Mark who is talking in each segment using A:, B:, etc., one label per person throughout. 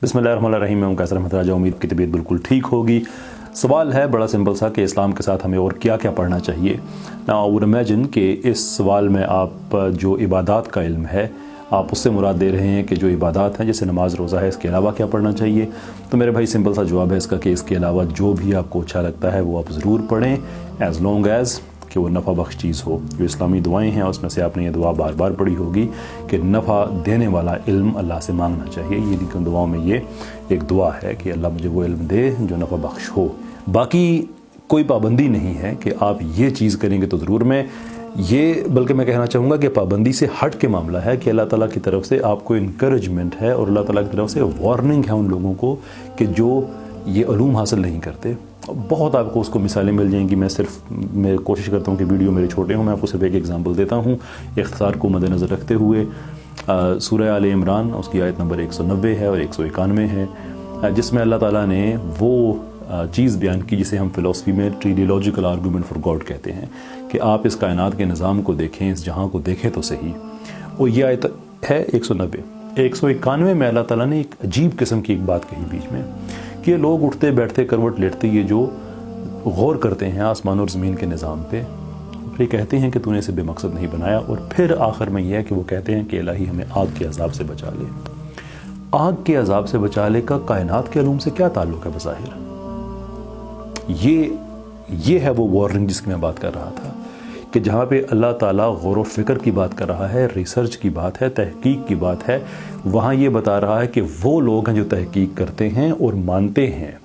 A: बिस्मिल्लाहिर्रहमानिर्रहीम। मैं कैसर अहमद राजा, उम्मीद की तबीयत बिल्कुल ठीक होगी। सवाल है बड़ा सिंपल सा कि इस्लाम के साथ हमें और क्या क्या पढ़ना चाहिए। नाउ आई वुड इमेजिन कि इस सवाल में आप जो इबादत का इल्म है आप उससे मुराद दे रहे हैं कि जो इबादत हैं जैसे नमाज रोज़ा है, इसके अलावा क्या पढ़ना चाहिए। तो मेरे भाई सिंपल सा जवाब है इसका कि इसके अलावा जो भी आपको अच्छा लगता है वो आप ज़रूर पढ़ें, एज़ लॉन्ग एज़ कि वो नफ़ा बख्श चीज़ हो। जो इस्लामी दुआएं हैं उसमें से आपने ये दुआ बार बार पढ़ी होगी कि नफ़ा देने वाला इल्म अल्लाह से मांगना चाहिए। ये इन दुआओं में ये एक दुआ है कि अल्लाह मुझे वो इल्म दे जो नफ़ा बख्श हो। बाकी कोई पाबंदी नहीं है कि आप ये चीज़ करेंगे तो ज़रूर। मैं बल्कि मैं कहना चाहूँगा कि पाबंदी से हट के मामला है कि अल्लाह ताला की तरफ से आपको इनकरेजमेंट है और अल्लाह ताला की तरफ से वार्निंग है उन लोगों को कि जो ये उलूम हासिल नहीं करते। बहुत आपको उसको मिसालें मिल जाएंगी। मैं कोशिश करता हूँ कि वीडियो मेरे छोटे हों, मैं आपको सिर्फ एक एग्जांपल देता हूँ इख्तिसार को मद्देनज़र रखते हुए। सूरह आले इमरान उसकी आयत नंबर 190 है और 191 है, जिसमें अल्लाह ताला ने वो चीज़ बयान की जिसे हम फ़िलासफ़ी में टेलियोलॉजिकल आर्गूमेंट फॉर गॉड कहते हैं कि आप इस कायनात के निज़ाम को देखें, इस जहाँ को देखें तो सही। और ये आयत है 190। 191 में अल्लाह ताला ने एक अजीब किस्म की एक बात कही बीच में कि लोग उठते बैठते करवट लेटते ये जो गौर करते हैं आसमान और ज़मीन के निज़ाम पे, फिर कहते हैं कि तूने इसे बेमकसद नहीं बनाया। और फिर आखिर में यह है कि वो कहते हैं कि इलाही हमें आग के अजाब से बचा ले। आग के अजाब से बचा ले का कायनात के उलूम से क्या ताल्लुक़ है बज़ाहिर। ये है वो वार्निंग जिसकी मैं बात कर रहा था कि जहाँ पे अल्लाह ताला गौर व फिक्र की बात कर रहा है, रिसर्च की बात है, तहकीक की बात है, वहाँ ये बता रहा है कि वो लोग हैं जो तहकीक करते हैं और मानते हैं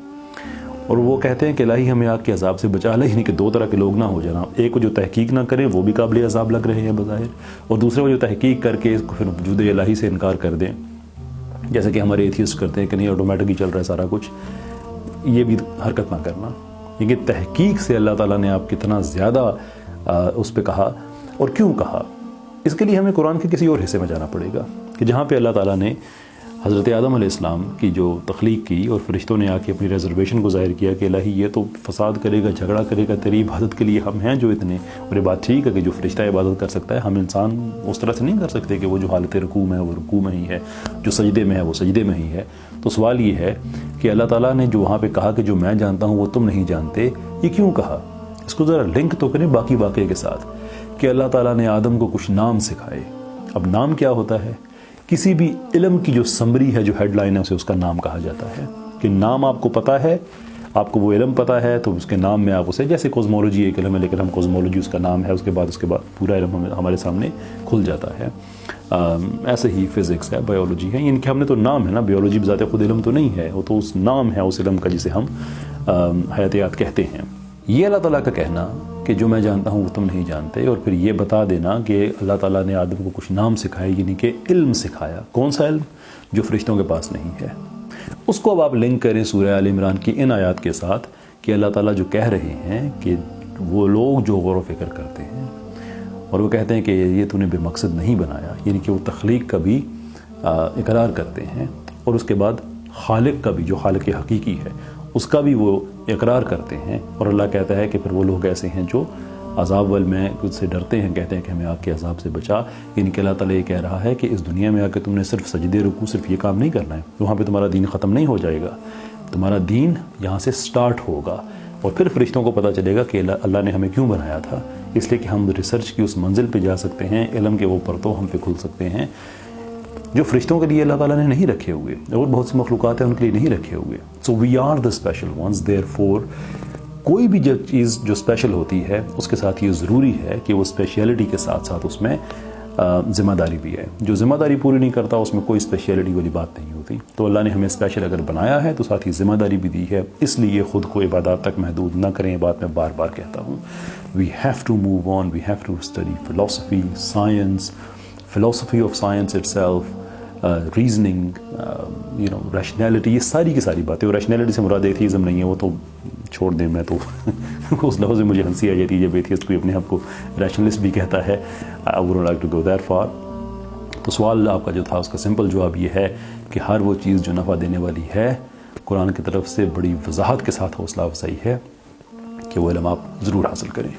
A: और वो कहते हैं कि इलाही हमें आग के अजाब से बचा ले। यानी कि दो तरह के लोग ना हो जाना, एक जो तहकीक ना करें वो भी काबिल अजाब लग रहे हैं बज़ाहिर, और दूसरे वो जो तहकीक करके इसको फिर वजूद इलाही से इनकार कर दें, जैसे कि हमारे एथियस्ट करते हैं कि नहीं ऑटोमेटिक ही चल रहा है सारा कुछ। ये भी हरकत ना करना। ये तहकीक से अल्लाह ताला ने आप कितना ज़्यादा उस पर कहा और क्यों कहा, इसके लिए हमें कुरान के किसी और हिस्से में जाना पड़ेगा कि जहाँ पे अल्लाह ताला ने हज़रत आदम अलैहिस्सलाम की जो तख्लीक की और फरिश्तों ने आके अपनी रिजर्वेशन को ज़ाहिर किया कि इलाही ये तो फसाद करेगा, झगड़ा करेगा, तेरी इबादत के लिए हम हैं जो इतने। और ये बात ठीक है कि जो फरिश्ता इबादत कर सकता है, हम इंसान उस तरह से नहीं कर सकते कि वो जो हालत रुकू में है वो रुकू में ही है, जो सजदे में है वो सजदे में ही है। तो सवाल ये है कि अल्लाह ताला ने जो वहाँ पर कहा कि जो मैं जानता हूँ वो तुम नहीं जानते, ये क्यों कहा। इसको ज़रा लिंक तो करें बाकी वाक़े के साथ कि अल्लाह ताला ने आदम को कुछ नाम सिखाए। अब नाम क्या होता है, किसी भी इल्म की जो समरी है, जो हेडलाइन है, उसे उसका नाम कहा जाता है। कि नाम आपको पता है, आपको वो इल्म पता है तो उसके नाम में आप उसे, जैसे कॉस्मोलॉजी एक इल्म है लेकिन हम कॉस्मोलॉजी उसका नाम है, उसके बाद पूरा इल्म हमारे सामने खुल जाता है। ऐसे ही फिज़िक्स है, बायोलॉजी है, इनके हमने तो नाम है ना, बायोलॉजी बजाते खुद इल्म तो नहीं है, वो तो उस नाम है उस इल्म का जिसे हम हयातियात कहते हैं। ये अल्लाह ताला का कहना कि जो मैं जानता हूँ वो तुम नहीं जानते, और फिर ये बता देना कि अल्लाह ताला ने आदम को कुछ नाम सिखाए, यानी कि इल्म सिखाया। कौन सा इल्म, जो फरिश्तों के पास नहीं है। उसको अब आप लिंक करें सूरह आल इमरान की इन आयात के साथ कि अल्लाह ताला जो कह रहे हैं कि वो लोग जो गौर व फिक्र करते हैं और वो कहते हैं कि ये तूने बेमकसद नहीं बनाया, यानी कि वो तख्लीक का भी इकरार करते हैं और उसके बाद खालिक का भी, जो खालिक हकीकी है, उसका भी वो इकरार करते हैं। और अल्लाह कहता है कि फिर वो लोग ऐसे हैं जो अज़ाब वल में खुद से डरते हैं, कहते हैं कि हमें आपके अज़ाब से बचा। यानी कि अल्लाह ताला ये कह रहा है कि इस दुनिया में आकर तुमने सिर्फ सजदे रुकू सिर्फ ये काम नहीं करना है, वहाँ पे तुम्हारा दीन ख़त्म नहीं हो जाएगा। तुम्हारा दीन यहाँ से स्टार्ट होगा और फिर फरिश्तों को पता चलेगा कि अल्लाह ने हमें क्यों बनाया था, इसलिए कि हम रिसर्च की उस मंजिल पर जा सकते हैं, इल्म के वो परतों हम पे खुल सकते हैं जो फरिश्तों के लिए अल्लाह ताला ने नहीं रखे हुए और बहुत सी मखलूक़ात हैं उनके लिए नहीं रखे हुए। So we are the special ones. Therefore कोई भी जो चीज़ जो स्पेशल होती है उसके साथ ये ज़रूरी है कि वो स्पेशलिटी के साथ साथ उसमें ज़िम्मेदारी भी है। जो ज़िम्मेदारी पूरी नहीं करता उसमें कोई स्पेशलिटी वाली बात नहीं होती। तो अल्लाह ने हमें स्पेशल अगर बनाया है तो साथ ही ज़िम्मेदारी भी दी है, इसलिए ख़ुद को इबादत तक महदूद ना करें। ये बात मैं बार बार कहता हूँ। We have to move on, we have to study philosophy, science, philosophy of science itself, reasoning, rationality, ये सारी की सारी बातें। और रैशनैलिटी से मुराद एथिज़म नहीं है, वो तो छोड़ दें, मैं तो उस लफ्ज़ में मुझे हंसी आ जाती है जब एथियस्ट कोई अपने आप को रैशनलिस्ट भी कहता है। I would like to go that far. तो सवाल आपका जो था उसका सिंपल जवाब ये है कि हर वो चीज़ जो नफ़ा देने वाली है कुरान की तरफ से बड़ी वजाहत के साथ हौसला अफजाई है कि वो इल्म आप ज़रूर हासिल करें।